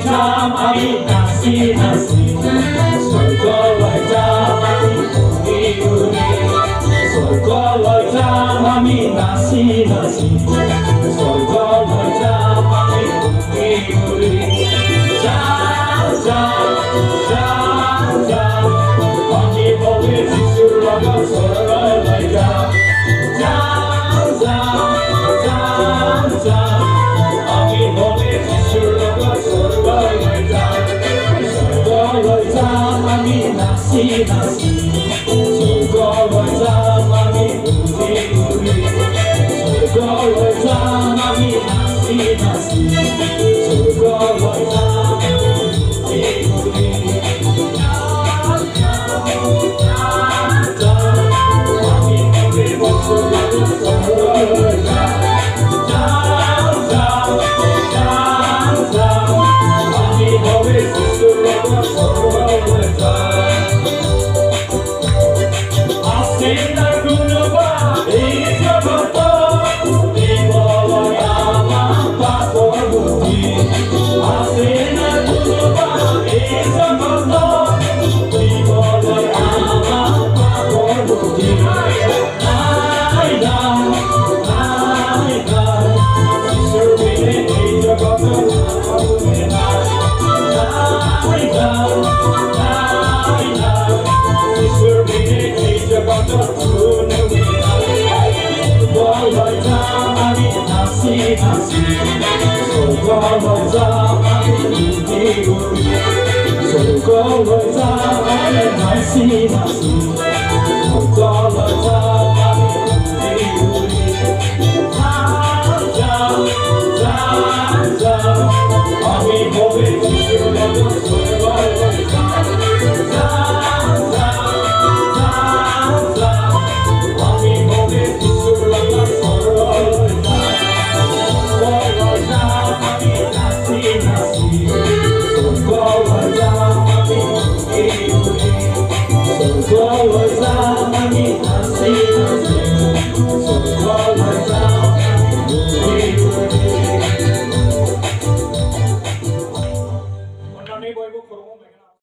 যাম আমি নাচি নাচি স্বৰ্গলৈ যাম আমি ঘূৰি ঘূৰি স্বৰ্গলৈ যাম আমি নাচি নাচি স্বৰ্গলৈ যাম আমি ঘূৰি ঘূৰি যাম যাম যাম যাম আমি বলে যিশুৰ লগত স্বৰ্গলৈ যাম যাম যাম যাম যাম আমি বলে যিশুৰ লগত স্বৰ্গলৈ যাম স্বৰ্গলৈ যাম আমি নাচি নাচি স্বৰ্গলৈ যাম আমি ঘূৰি ঘূৰি স্বৰ্গলৈ যাম আমি নাচি নাচি স্বৰ্গলৈ যাম ঘূৰি ঘূৰি যাম যাম যাম যাম আমি বলে যিশুৰ লগত স্বৰ্গলৈ যাম যাম যাম যাম যাম আমি বলে যিশুৰ লগত স্বৰ্গলৈ যাম আছে না কোনোবা এই জগতত দিবলৈ আমাক পাপৰ বুদ্ধি আছে না কোনোবা এই জগতত দিবলৈ আমাক পাপৰ বুদ্ধি নাই নাই নাই নাই ঈশ্বৰৰ বিনে এই জগতত কোনোৱে নাই নাই নাই নাই ঈশ্বৰৰ বিনে এই জগতত কোনোৱে নাই স্বৰ্গলৈ যাম আমি নাচি নাচি স্বৰ্গলৈ যাম আমি ঘূৰি ঘূৰি স্বৰ্গলৈ যাম আমি নাচি নাচি স্বৰ্গলৈ যাম আমি ঘূৰি ঘূৰি যাম যাম যাম যাম আমি বলে যিশুৰ লগত